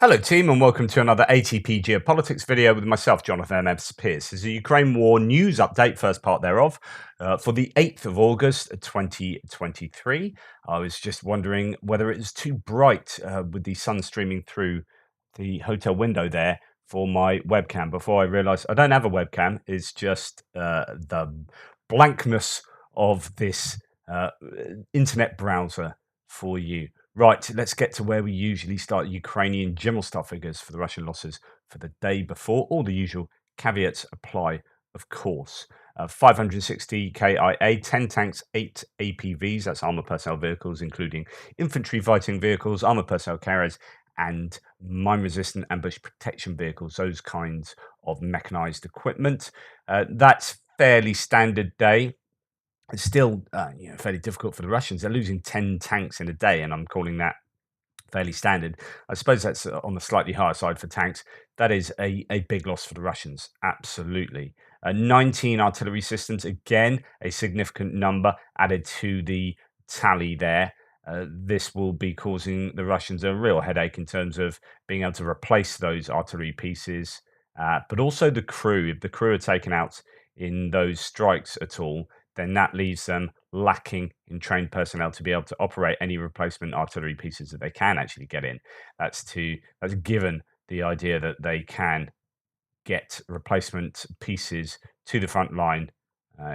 Hello, team, and welcome to another ATP Geopolitics video with myself, Jonathan M. Pierce. This is a Ukraine war news update, first part thereof, for the 8th of August, 2023. I was just wondering whether it was too bright with the sun streaming through the hotel window there for my webcam before I realised I don't have a webcam. It's just the blankness of this uh, internet browser for you. Right, let's get to where we usually start. Ukrainian general staff figures for the Russian losses for the day before. All the usual caveats apply, of course. 560 KIA, 10 tanks, 8 APVs, that's armored personnel vehicles, including infantry fighting vehicles, armored personnel carriers, and mine resistant ambush protection vehicles, those kinds of mechanized equipment. That's fairly standard day. It's still fairly difficult for the Russians. They're losing 10 tanks in a day, and I'm calling that fairly standard. I suppose that's on the slightly higher side for tanks. That is a big loss for the Russians, absolutely. 19 artillery systems, again, a significant number added to the tally there. This will be causing the Russians a real headache in terms of being able to replace those artillery pieces, but also the crew. If the crew are taken out in those strikes at all, then that leaves them lacking in trained personnel to be able to operate any replacement artillery pieces that they can actually get in. That's given the idea that they can get replacement pieces to the front line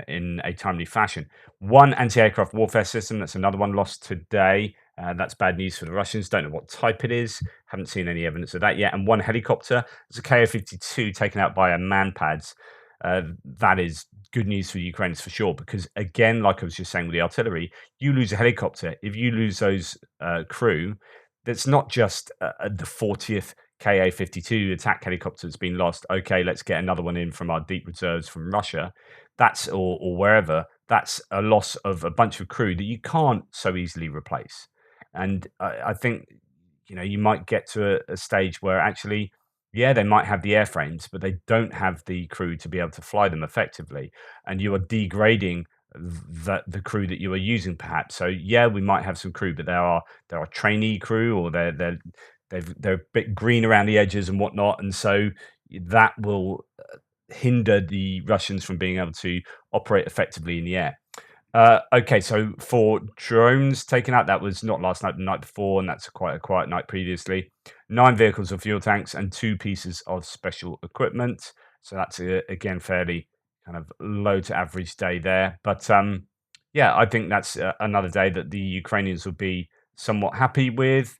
in a timely fashion. One anti-aircraft warfare system, that's another one lost today. That's bad news for the Russians. Don't know what type it is. Haven't seen any evidence of that yet. And one helicopter, it's a Ka-52 taken out by a MANPADS. That is good news for Ukrainians for sure, because again, like I was just saying with the artillery, you lose a helicopter. If you lose those crew, that's not just the 40th Ka-52 attack helicopter that's been lost. Okay, let's get another one in from our deep reserves from Russia. That's or wherever. That's a loss of a bunch of crew that you can't so easily replace. And I think you might get to a stage where actually yeah, they might have the airframes, but they don't have the crew to be able to fly them effectively, and you are degrading the crew that you are using, perhaps. So yeah, we might have some crew, but there are trainee crew, or they're a bit green around the edges and whatnot, and so that will hinder the Russians from being able to operate effectively in the air. Okay, so for drones taken out, that was not last night, the night before, and that's quite a quiet night previously. 9 vehicles of fuel tanks and 2 pieces of special equipment. So that's again fairly kind of low to average day there. But yeah, I think that's another day that the Ukrainians will be somewhat happy with,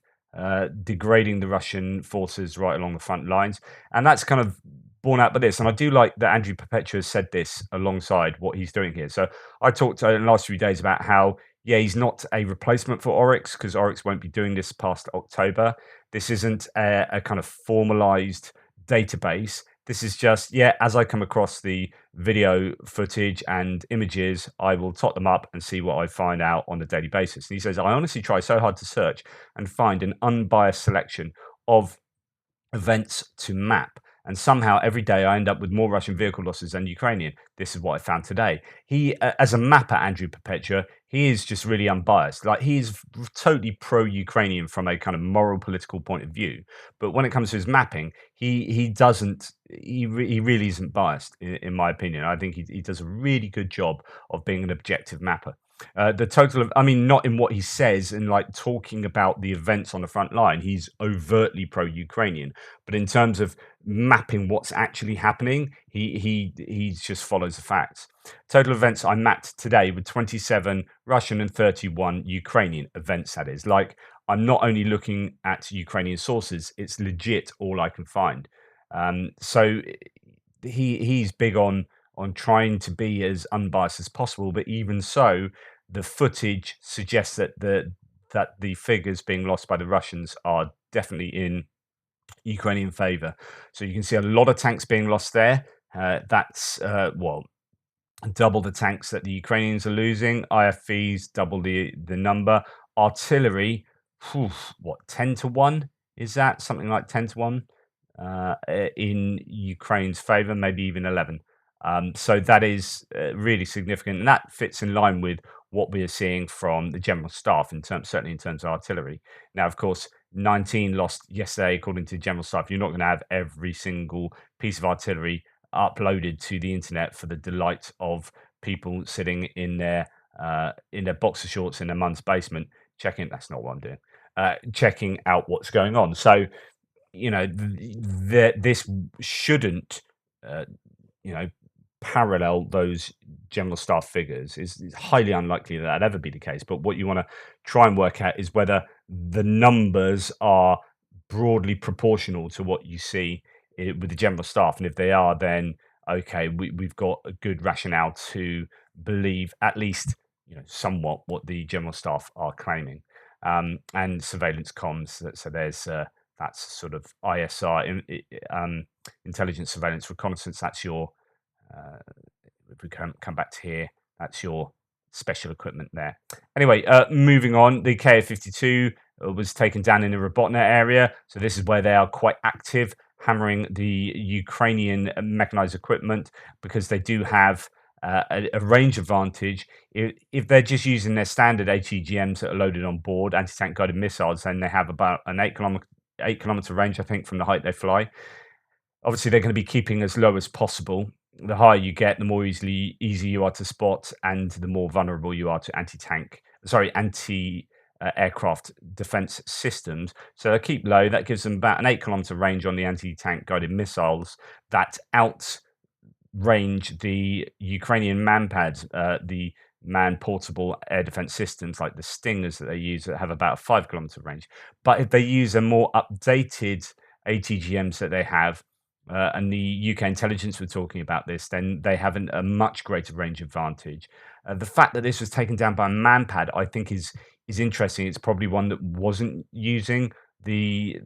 degrading the Russian forces right along the front lines, and that's kind of borne out by this. And I do like that Andrew Perpetua said this alongside what he's doing here. So I talked in the last few days about how, yeah, he's not a replacement for Oryx because Oryx won't be doing this past October. This isn't a kind of formalized database. This is just, yeah, as I come across the video footage and images, I will tot them up and see what I find out on a daily basis. And he says, I honestly try so hard to search and find an unbiased selection of events to map. And somehow every day I end up with more Russian vehicle losses than Ukrainian. This is what I found today. He, as a mapper, Andrew Perpetua, he is just really unbiased. Like he's totally pro-Ukrainian from a kind of moral, political point of view. But when it comes to his mapping, he doesn't. He really isn't biased, in my opinion. I think he does a really good job of being an objective mapper. The total of, I mean, not in what he says and like talking about the events on the front line, he's overtly pro-Ukrainian. But in terms of mapping what's actually happening, he just follows the facts. Total events I mapped today with 27 Russian and 31 Ukrainian events. That is, like, I'm not only looking at Ukrainian sources; it's legit all I can find. So he's big on trying to be as unbiased as possible, but even so, the footage suggests that the figures being lost by the Russians are definitely in Ukrainian favor. So you can see a lot of tanks being lost there. That's well, double the tanks that the Ukrainians are losing. IFVs double the number. Artillery, whew, what 10-1 is that? Something like 10-1 in Ukraine's favor, maybe even 11. So that is really significant, and that fits in line with what we are seeing from the general staff in terms, certainly in terms of artillery. Now, of course, 19 lost yesterday, according to General Staff. You're not going to have every single piece of artillery uploaded to the internet for the delight of people sitting in their boxer shorts in their mum's basement checking. That's not what I'm doing. Checking out what's going on. So this shouldn't uh, you know parallel those general staff figures. Is highly unlikely that that ever be the case. But what you want to try and work out is whether the numbers are broadly proportional to what you see with the general staff, and if they are, then okay, we've got a good rationale to believe at least somewhat what the general staff are claiming. And surveillance comms. So there's that's sort of ISR, intelligence, surveillance, reconnaissance. That's your uh, if we come back to here, that's your special equipment there. Anyway, moving on, the Ka-52 was taken down in the Robotna area. So this is where they are quite active, hammering the Ukrainian mechanized equipment because they do have a range advantage. If they're just using their standard ATGMs that are loaded on board, anti-tank guided missiles, then they have about an 8 kilometer range, I think, from the height they fly. Obviously, they're going to be keeping as low as possible. The higher you get, the more easy you are to spot, and the more vulnerable you are to anti aircraft defense systems. So they keep low. That gives them about an 8 kilometer range on the anti-tank guided missiles that outrange the Ukrainian manpads, the man portable air defense systems like the Stingers that they use that have about a 5 kilometer range. But if they use a more updated ATGMs that they have, and the UK intelligence were talking about this, then they have a much greater range advantage. The fact that this was taken down by a manpad, I think, is interesting. It's probably one that wasn't using the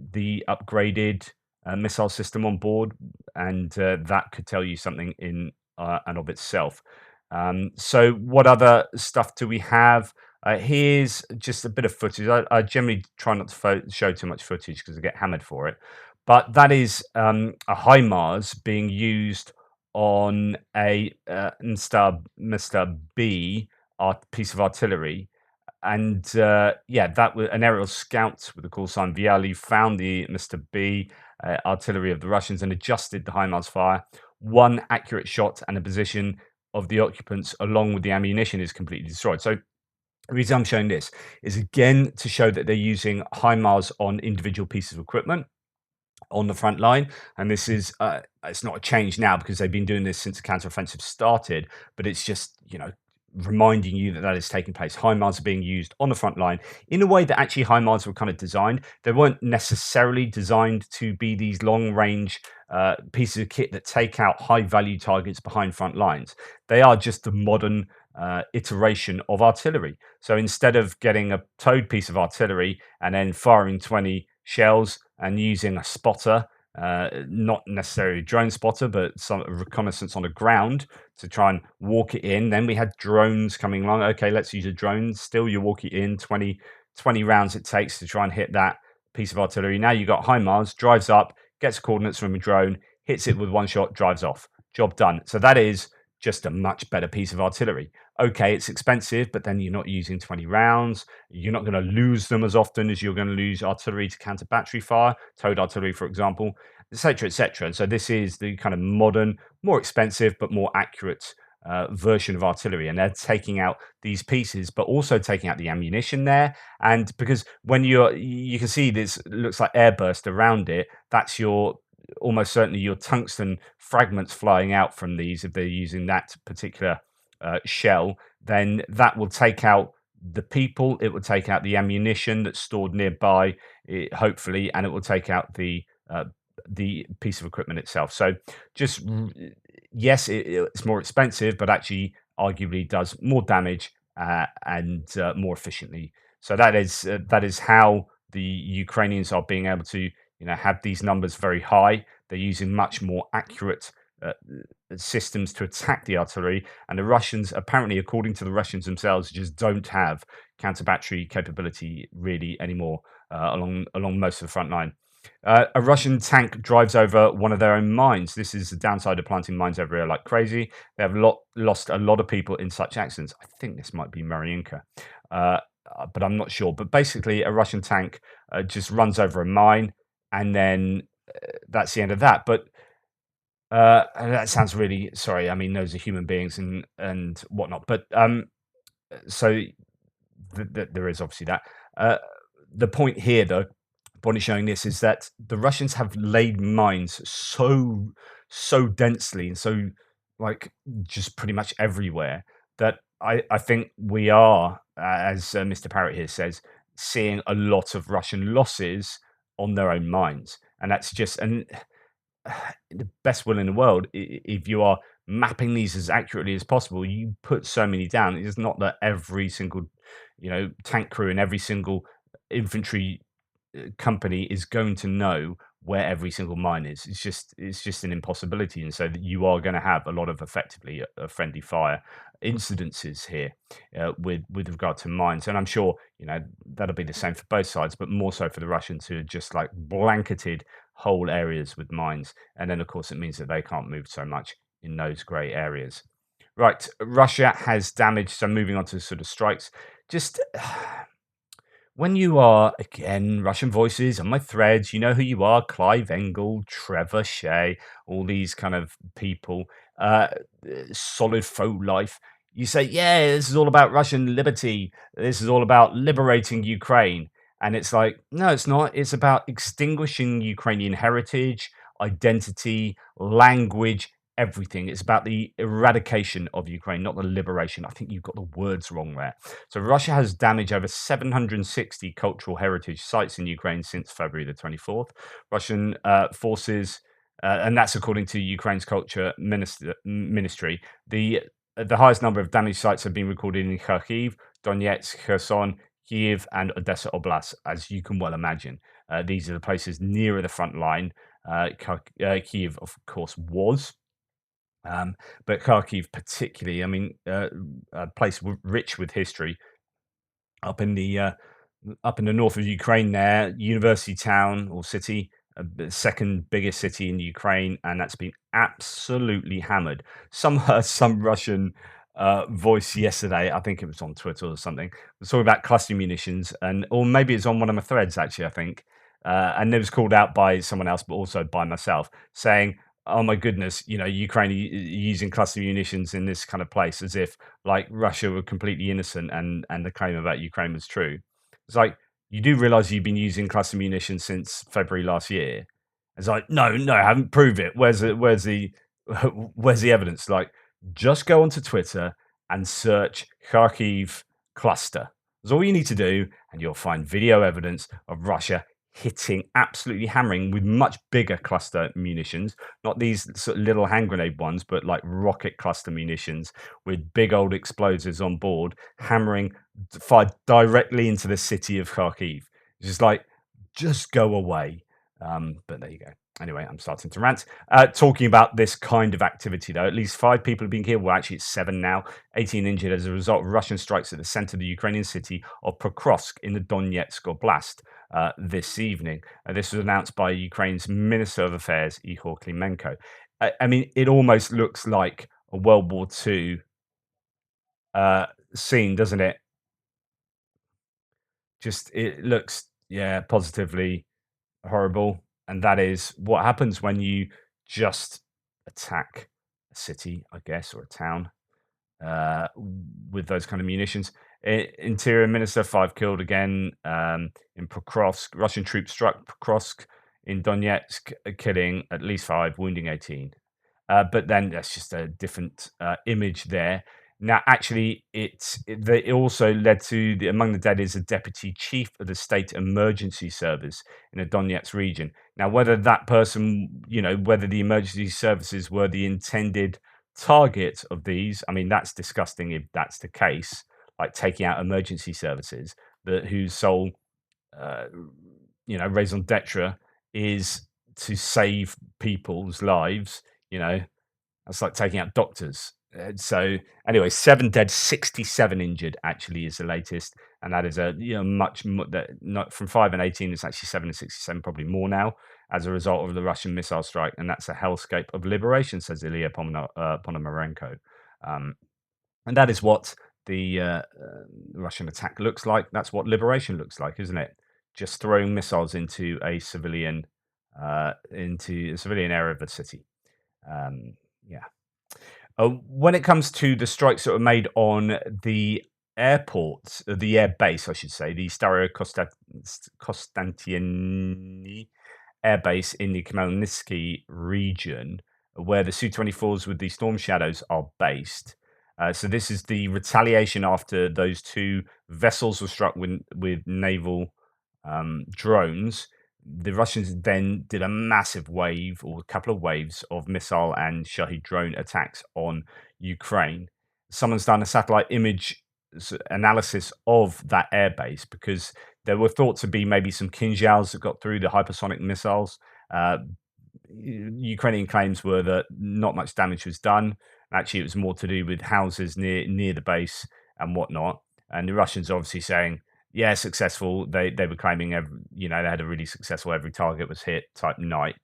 upgraded missile system on board, and that could tell you something in and of itself. So, what other stuff do we have? Here's just a bit of footage. I generally try not to show too much footage because I get hammered for it. But that is a HIMARS being used on a Mr. B piece of artillery. And yeah, that was an aerial scout with the call sign Viali found the Mr. B artillery of the Russians and adjusted the HIMARS fire. One accurate shot and the position of the occupants along with the ammunition is completely destroyed. So the reason I'm showing this is again to show that they're using HIMARS on individual pieces of equipment on the front line. And this is it's not a change now because they've been doing this since the counteroffensive started, but it's just reminding you that that is taking place. HIMARS are being used on the front line in a way that actually HIMARS were kind of designed. They weren't necessarily designed to be these long range pieces of kit that take out high value targets behind front lines. They are just the modern iteration of artillery. So instead of getting a towed piece of artillery and then firing 20 shells and using a spotter, not necessarily a drone spotter, but some reconnaissance on the ground to try and walk it in. Then we had drones coming along. Okay, let's use a drone. Still, you walk it in, 20 rounds it takes to try and hit that piece of artillery. Now you got HIMARS, drives up, gets coordinates from a drone, hits it with one shot, drives off. Job done. So that is just a much better piece of artillery. Okay, it's expensive, but then you're not using 20 rounds. You're not going to lose them as often as you're going to lose artillery to counter battery fire, towed artillery, for example, etc., etc. And so this is the kind of modern, more expensive, but more accurate version of artillery. And they're taking out these pieces, but also taking out the ammunition there. And because when you can see this looks like airburst around it, that's your almost certainly your tungsten fragments flying out from these. If they're using that particular shell, then that will take out the people, it will take out the ammunition that's stored nearby, hopefully, and it will take out the piece of equipment itself. So just yes, it's more expensive, but actually arguably does more damage and more efficiently. So that is how the Ukrainians are being able to have these numbers very high. They're using much more accurate systems to attack the artillery, and the Russians, apparently, according to the Russians themselves, just don't have counter battery capability really anymore along most of the front line. A Russian tank drives over one of their own mines. This is the downside of planting mines everywhere like crazy. They have lost a lot of people in such accidents. I think this might be Mariinka. but I'm not sure. But basically, a Russian tank just runs over a mine, and then that's the end of that. But and that sounds really sorry. I mean, those are human beings and whatnot. But so there is obviously that. Uh, the point here, though, point is showing this is that the Russians have laid mines so densely and so like just pretty much everywhere that I think we are, as Mr. Parrott here says, seeing a lot of Russian losses on their own mines, and that's just and the best will in the world, if you are mapping these as accurately as possible, you put so many down. It's not that every single, tank crew and every single infantry company is going to know where every single mine is. It's just an impossibility, and so that you are going to have a lot of effectively friendly fire incidences here with regard to mines. And I'm sure that'll be the same for both sides, but more so for the Russians who are just like blanketed whole areas with mines. And then of course it means that they can't move so much in those grey areas. Right, Russia has damaged. So moving on to sort of strikes, just when you are, again, Russian voices on my threads, you know who you are, Clive Engel, Trevor Shea, all these kind of people, uh, solid faux life. You say, yeah, this is all about Russian liberty. This is all about liberating Ukraine. And it's like, no, it's not. It's about extinguishing Ukrainian heritage, identity, language, everything. It's about the eradication of Ukraine, not the liberation. I think you've got the words wrong there. So Russia has damaged over 760 cultural heritage sites in Ukraine since February the 24th. Russian forces, and that's according to Ukraine's ministry. The highest number of damaged sites have been recorded in Kharkiv, Donetsk, Kherson, Kiev, and Odessa Oblast, as you can well imagine. These are the places nearer the front line. Kiev, of course, was. But Kharkiv, particularly, I mean, a place rich with history, up in the north of Ukraine there, university town or city, the second biggest city in Ukraine, and that's been absolutely hammered. Some heard some Russian voice yesterday, I think it was on Twitter or something, was talking about cluster munitions, and or maybe it's on one of my threads actually, I think. And it was called out by someone else, but also by myself, saying, "Oh my goodness, Ukraine using cluster munitions in this kind of place, as if like Russia were completely innocent and the claim about Ukraine was true." It's like, you do realize you've been using cluster munitions since February last year. It's like, no, no, I haven't proved it. Where's the where's the evidence? Like, just go onto Twitter and search Kharkiv cluster. That's all you need to do, and you'll find video evidence of Russia hitting, absolutely hammering with much bigger cluster munitions, not these sort of little hand grenade ones, but like rocket cluster munitions with big old explosives on board, hammering fired directly into the city of Kharkiv. It's just like, just go away. But there you go. Anyway, I'm starting to rant. Talking about this kind of activity, though, at least 5 people have been killed. Well, actually, it's 7 now. 18 injured as a result of Russian strikes at the center of the Ukrainian city of Pokrovsk in the Donetsk Oblast this evening. This was announced by Ukraine's Minister of Affairs, Ihor Klimenko. I mean, it almost looks like a World War II scene, doesn't it? Just it looks, yeah, positively horrible. And that is what happens when you just attack a city, I guess, or a town with those kind of munitions. Interior Minister, 5 killed again in Pokrovsk. Russian troops struck Pokrovsk in Donetsk, killing at least 5, wounding 18. But then that's just a different image there. Now, actually, it also led to among the dead is a deputy chief of the state emergency service in the Donetsk region. Now, whether that person, whether the emergency services were the intended target of these, I mean, that's disgusting if that's the case. Like taking out emergency services, that whose sole, uh, raison d'être is to save people's lives. You know, that's like taking out doctors. So anyway, 7 dead, 67 injured. Actually, is the latest, and that is a much that not from 5 and 18. It's actually 7 and 67, probably more now as a result of the Russian missile strike, and that's a hellscape of liberation, says Ilya Ponomarenko. And that is what Russian attack looks like. That's what liberation looks like, isn't it? Just throwing missiles into a civilian area of a city. Yeah. When it comes to the strikes that were made on the airport, the air base, I should say, the Konstantinie air base in the Khmelnytsky region, where the Su-24s with the Storm Shadows are based. So this is the retaliation after those two vessels were struck with naval drones. The Russians then did a massive wave or a couple of waves of missile and Shahed drone attacks on Ukraine. Someone's done a satellite image analysis of that airbase because there were thought to be maybe some Kinzhals that got through the hypersonic missiles. Uh, Ukrainian claims were that not much damage was done. Actually, it was more to do with houses near the base and whatnot. And the Russians obviously saying, yeah, successful. They were claiming they had a really successful every target was hit type night.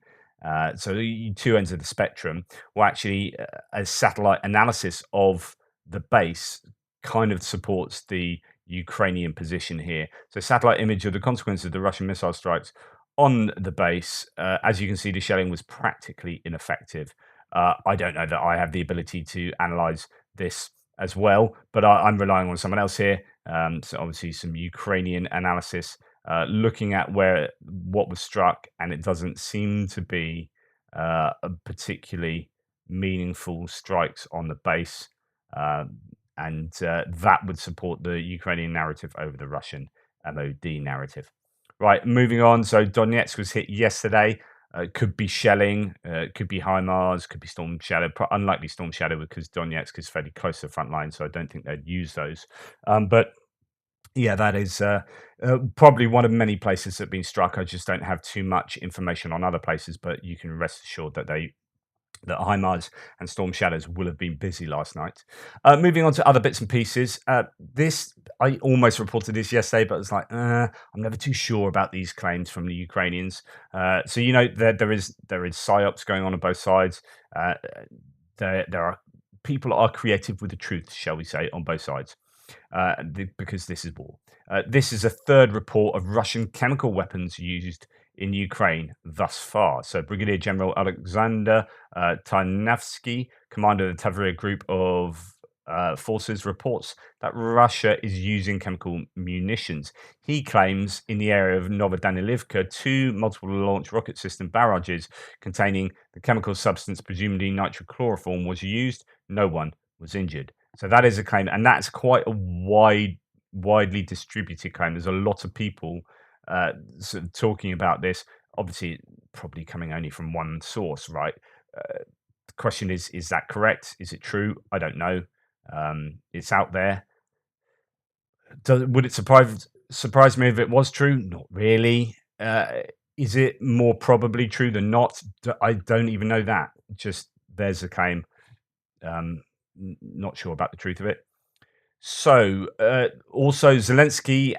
So the two ends of the spectrum. Well, actually, a satellite analysis of the base kind of supports the Ukrainian position here. So satellite image of the consequences of the Russian missile strikes on the base. As you can see, the shelling was practically ineffective. I don't know that I have the ability to analyze this as well, but I'm relying on someone else here. So obviously some Ukrainian analysis looking at what was struck, and it doesn't seem to be a particularly meaningful strikes on the base, and that would support the Ukrainian narrative over the Russian MOD narrative. Right, moving on. So Donetsk was hit yesterday. Could be shelling, could be HIMARS, could be Storm Shadow. Unlikely Storm Shadow because Donetsk is fairly close to the front line, so I don't think they'd use those. But yeah, that is probably one of many places that have been struck. I just don't have too much information on other places, but you can rest assured that HIMARS and Storm Shadows will have been busy last night. Moving on to other bits and pieces. I almost reported this yesterday, but it's like I'm never too sure about these claims from the Ukrainians. So there is psyops going on both sides. There are people are creative with the truth, shall we say, on both sides, because this is war. This is a third report of Russian chemical weapons used in Ukraine thus far. So Brigadier General Alexander Tarnavsky, commander of the Tavria Group of forces, reports that Russia is using chemical munitions. He claims in the area of Novodanilivka, two multiple launch rocket system barrages containing the chemical substance, presumably nitrochloroform, was used. No one was injured. So that is a claim, and that's quite a widely distributed claim. There's a lot of people sort of talking about this. Obviously, probably coming only from one source, right? The question is that correct? Is it true? I don't know. It's out there. Would it surprise me if it was true? Not really. Is it more probably true than not? I don't even know that. Just there's a claim. Not sure about the truth of it. So, also Zelensky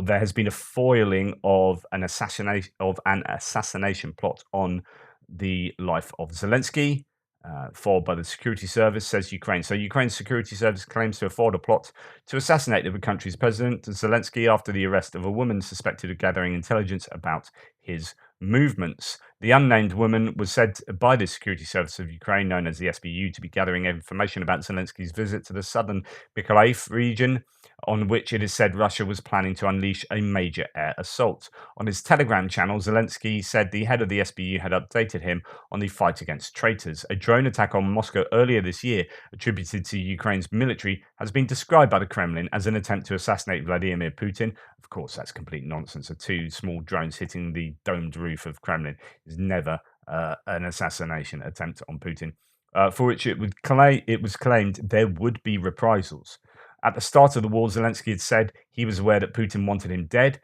there has been a foiling of an assassination plot on the life of Zelensky, foiled by the security service, says Ukraine. So, Ukraine's security service claims to have foiled a plot to assassinate the country's president, Zelensky, after the arrest of a woman suspected of gathering intelligence about his movements. The unnamed woman was said by the security service of Ukraine, known as the SBU, to be gathering information about Zelensky's visit to the southern Mykolaiv region, on which it is said Russia was planning to unleash a major air assault. On his Telegram channel, Zelensky said the head of the SBU had updated him on the fight against traitors. A drone attack on Moscow earlier this year, attributed to Ukraine's military, has been described by the Kremlin as an attempt to assassinate Vladimir Putin. Of course, that's complete nonsense. The two small drones hitting the domed roof of Kremlin is never an assassination attempt on Putin, for which it was claimed there would be reprisals. At the start of the war, Zelensky had said he was aware that Putin wanted him dead.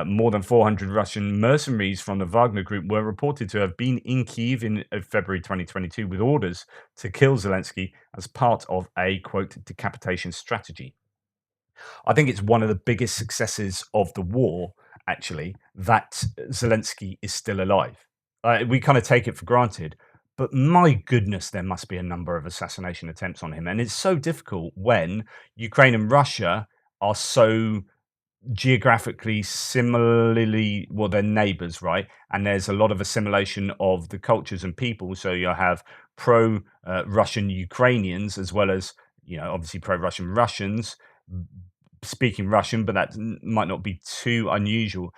More than 400 Russian mercenaries from the Wagner Group were reported to have been in Kyiv in February 2022 with orders to kill Zelensky as part of a, quote, decapitation strategy. I think it's one of the biggest successes of the war, actually, that Zelensky is still alive. We kind of take it for granted, but my goodness, there must be a number of assassination attempts on him, and it's so difficult when Ukraine and Russia are so geographically similarly, well, they're neighbors, right? And there's a lot of assimilation of the cultures and people. So you'll have pro Russian Ukrainians as well as, obviously pro Russian Russians speaking Russian, but that might not be too unusual.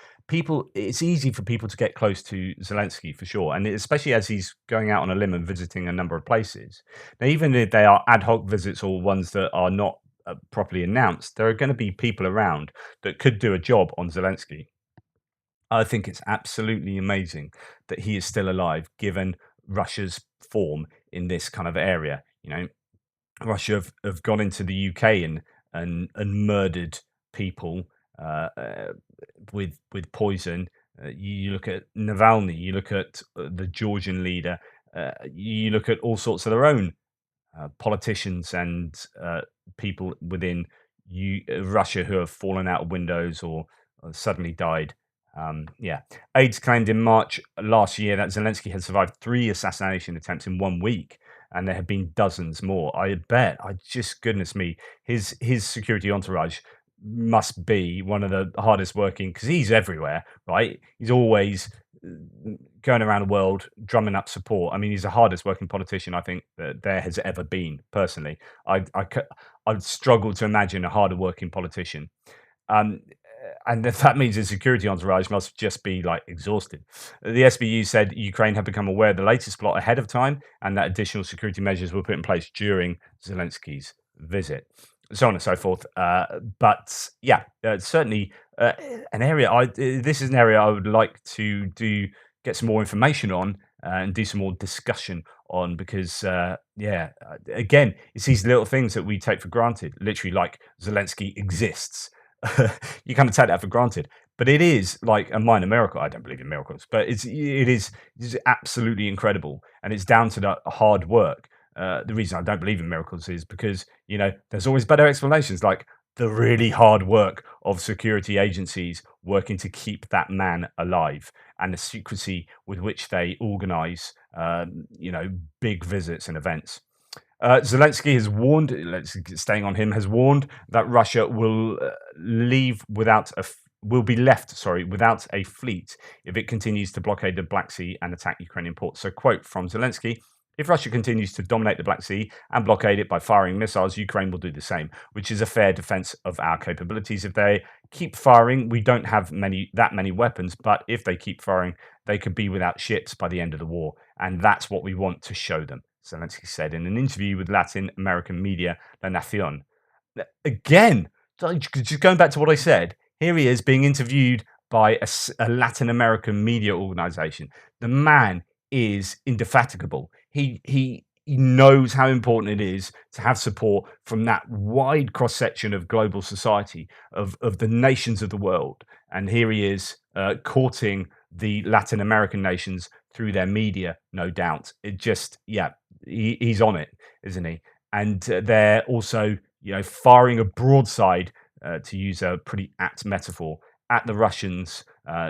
It's easy for people to get close to Zelensky for sure, and especially as he's going out on a limb and visiting a number of places. Now, even if they are ad hoc visits or ones that are not properly announced, there are going to be people around that could do a job on Zelensky. I think it's absolutely amazing that he is still alive, given Russia's form in this kind of area. Russia have gone into the UK and murdered people with poison. You look at Navalny, you look at the Georgian leader, you look at all sorts of their own politicians and people within Russia who have fallen out of windows or suddenly died. Yeah. AIDS claimed in March last year that Zelensky had survived 3 assassination attempts in 1 week, and there have been dozens more. Goodness me, his security entourage must be one of the hardest working because he's everywhere, right? He's always going around the world drumming up support. I mean, he's the hardest working politician I think that there has ever been. Personally, I'd struggle to imagine a harder working politician. Um, and if that means his security entourage must just be like exhausted. The SBU said Ukraine had become aware of the latest plot ahead of time and that additional security measures were put in place during Zelensky's visit, so on and so forth. But yeah, certainly an area. This is an area I would like to get some more information on and do some more discussion on because again, it's these little things that we take for granted, literally like Zelensky exists. You kind of take that for granted, but it is like a minor miracle. I don't believe in miracles, but it is absolutely incredible, and it's down to the hard work. The reason I don't believe in miracles is because there's always better explanations, like the really hard work of security agencies working to keep that man alive, and the secrecy with which they organise, big visits and events. Zelensky has warned, staying on him, has warned that Russia will will be left, without a fleet if it continues to blockade the Black Sea and attack Ukrainian ports. So, quote from Zelensky: "If Russia continues to dominate the Black Sea and blockade it by firing missiles, Ukraine will do the same, which is a fair defense of our capabilities. If they keep firing, we don't have that many weapons, but if they keep firing, they could be without ships by the end of the war, and that's what we want to show them," Zelensky said in an interview with Latin American media La Nacion. Again, just going back to what I said, here he is being interviewed by a Latin American media organization. The man is indefatigable. He knows how important it is to have support from that wide cross section of global society, of the nations of the world. And here he is courting the Latin American nations through their media, no doubt. He's on it, isn't he? And they're also, firing a broadside, to use a pretty apt metaphor, at the Russians,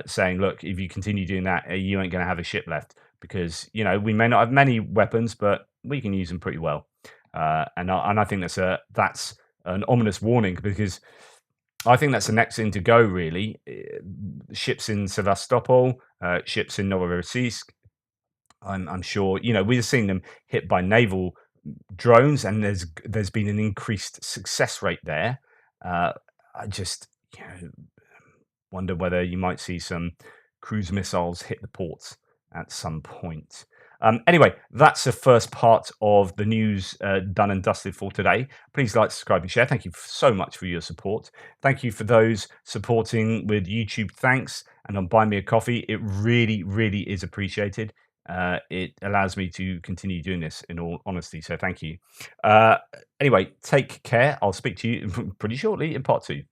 saying, "Look, if you continue doing that, you ain't going to have a ship left because we may not have many weapons, but we can use them pretty well." And I think that's an ominous warning because I think that's the next thing to go. Really, ships in Sevastopol, ships in Novorossiysk. I'm sure we've seen them hit by naval drones, and there's been an increased success rate there. I just wonder whether you might see some cruise missiles hit the ports at some point. Anyway, that's the first part of the news done and dusted for today. Please like, subscribe, and share. Thank you so much for your support. Thank you for those supporting with YouTube. Thanks. And on Buy Me a Coffee, it really, really is appreciated. It allows me to continue doing this in all honesty. So thank you. Anyway, take care. I'll speak to you pretty shortly in part 2.